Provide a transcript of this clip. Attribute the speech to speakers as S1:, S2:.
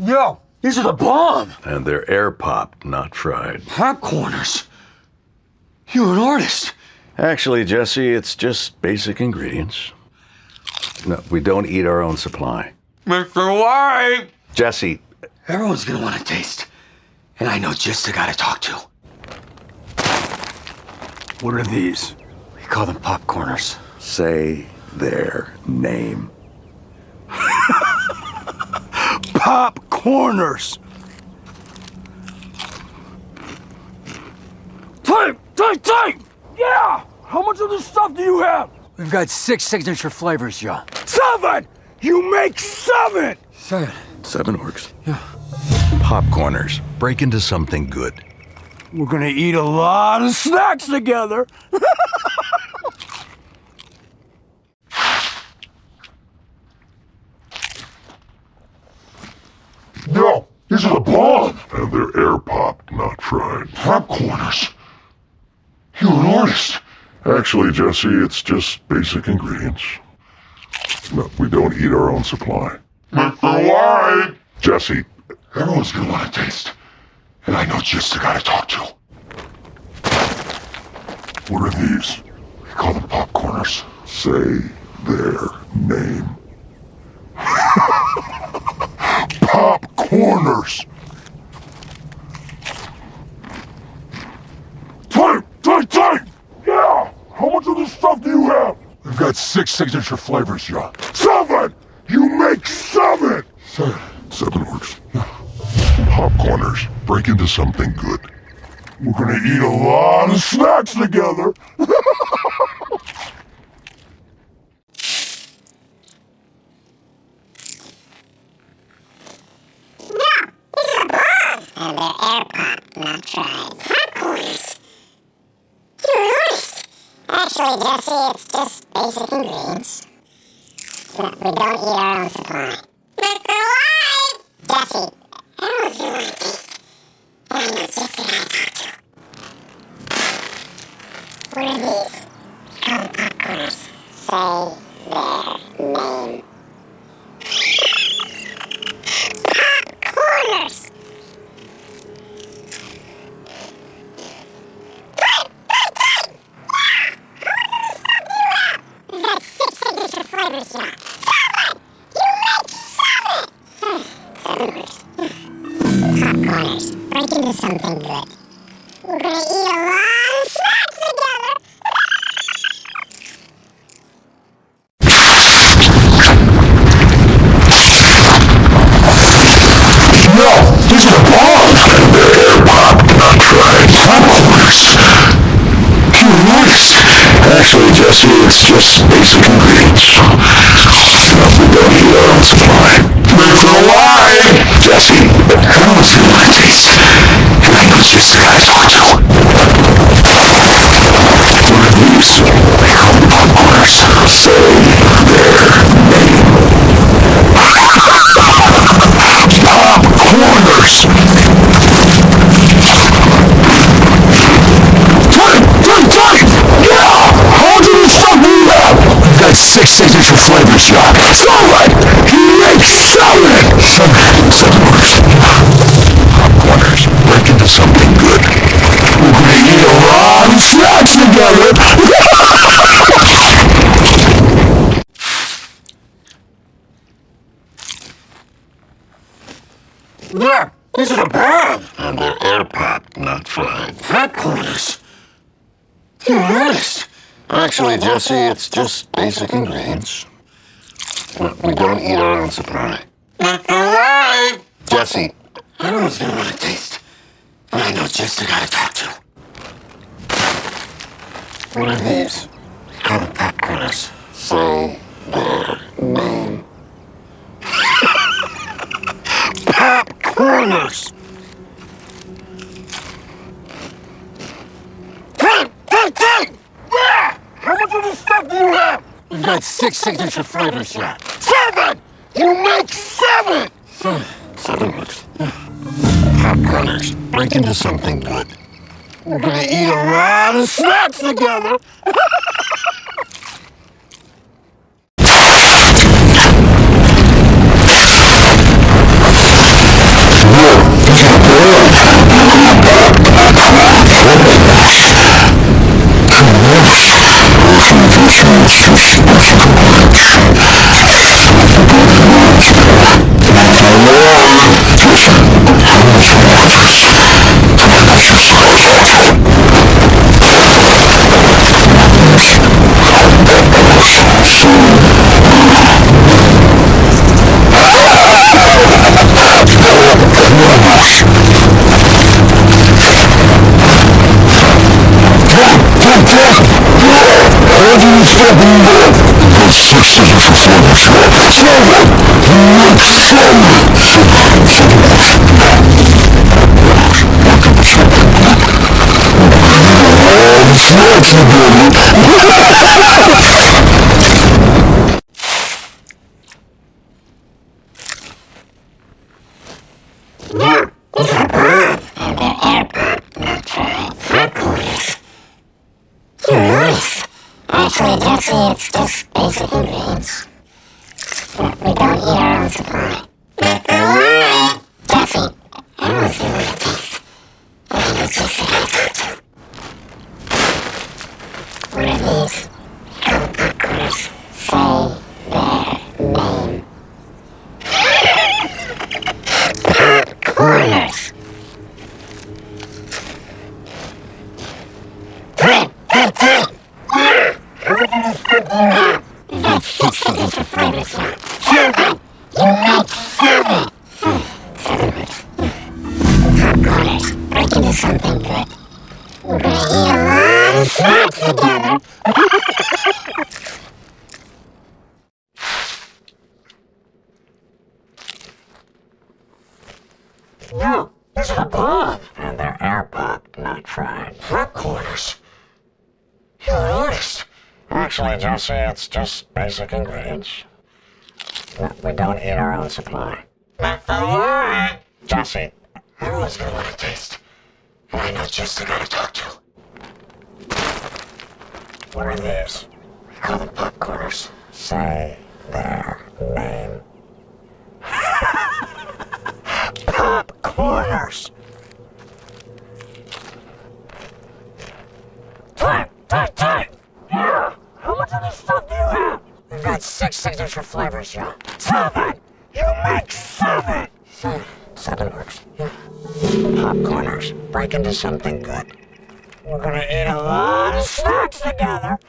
S1: Yo, these are the bomb!
S2: And they're air-popped, not fried.
S1: PopCorners? You're an artist.
S2: Actually, Jesse, it's just basic ingredients. No, we don't eat our own supply.
S1: Mr. White!
S2: Jesse.
S1: Everyone's gonna want to taste. And I know just the guy to talk to.
S3: What are these?
S1: We call them PopCorners.
S2: Say their name.
S3: PopCorners! Type! Yeah! How much of this stuff do you have?
S1: We've got 6 signature flavors, Joe.
S3: 7! You make 7!
S1: 7.
S2: 7 works.
S1: Yeah.
S2: PopCorners. Break into something good.
S3: We're gonna eat a lot of snacks together.
S4: No, these are the bomb! And they're air-popped, not fried. PopCorners? You're an artist. Actually, Jesse, it's just basic ingredients. No, we don't eat our own supply. Mr. White! Jesse. Everyone's gonna want to taste. And I know just the guy to talk to. What are these? We call them PopCorners. Say their name. PopCorners! Type! Yeah! How much of this stuff do you have? We've got 6 signature flavors, yeah. 7! You make 7! 7 works. Yeah. PopCorners. Break into something good. We're gonna eat a lot of snacks together.
S5: And they're air-popped, not fried. PopCorners? You're an artist. Actually, Jesse, it's just basic ingredients. No, we don't eat our own supply. Mr. White! Jesse, everyone's gonna want to taste. And I know just the guy to talk to. What are these? We call them PopCorners. Say their name. PopCorners! We've got 6 signature flavors, yeah. 7! You make 7! 7 works. PopCorners. Break into something good. We're gonna eat a lot of snacks together.
S4: No, these are the bomb! And they're air-popped, not fried. PopCorners. You're an artist. Actually, Jesse, it's just basic ingredients. No, we don't eat our own supply. Mr. White! Jesse, everyone's gonna want to taste. And I know just the guy to talk to. What are these? We call them PopCorners. Say their name. PopCorners! Type! Yeah! How much of this stuff do you have? We've got 6 signature flavors, yeah. 7! You make 7! 7 works. PopCorners. Break into something good. We're gonna eat a lot of snacks together.
S1: Yeah, these are the bomb!
S2: And they're air-popped, not fried.
S1: PopCorners? You're an artist.
S2: Actually, Jesse, it's just basic ingredients. No, we don't eat our own supply.
S5: Mr. White!
S2: Jesse.
S1: Everyone's gonna want to taste. And I know just the guy to talk to.
S2: What are these?
S1: We call them PopCorners.
S2: Say their name. PopCorners!
S1: Type!
S3: Yeah! How much of this stuff do you have?
S1: We've got 6 signature flavors, yeah.
S3: 7! You make 7!
S2: 7 works. PopCorners. Break into something good.
S3: We're gonna eat a lot of snacks together.
S5: Actually, Jesse, it's just basic ingredients. We don't eat our own supply. Jesse, everyone's gonna want to taste. I think it's just that. What are these? PopCorners. Say their name. PopCorners. That's 6 signature flavors, yeah. 7! You make 7! 7 words. PopCorners. Break into something good. We're gonna eat a lot of snacks together.
S6: No, these are bomb. And they're air popped, not fried. PopCorners. You're an artist. Actually, Jesse, it's just basic ingredients. We don't eat our own supply. Jesse,
S4: Everyone's gonna want to taste. And I know just the guy to talk to.
S6: what are these?
S4: We call them PopCorners.
S6: Say their name. PopCorners.
S3: Time! Yeah! How much of this stuff do you have?
S6: We've got 6 signature flavors, yeah.
S3: 7! You make 7!
S6: 7 works. Yeah. PopCorners. Break into something good. We're gonna eat a lot of snacks together.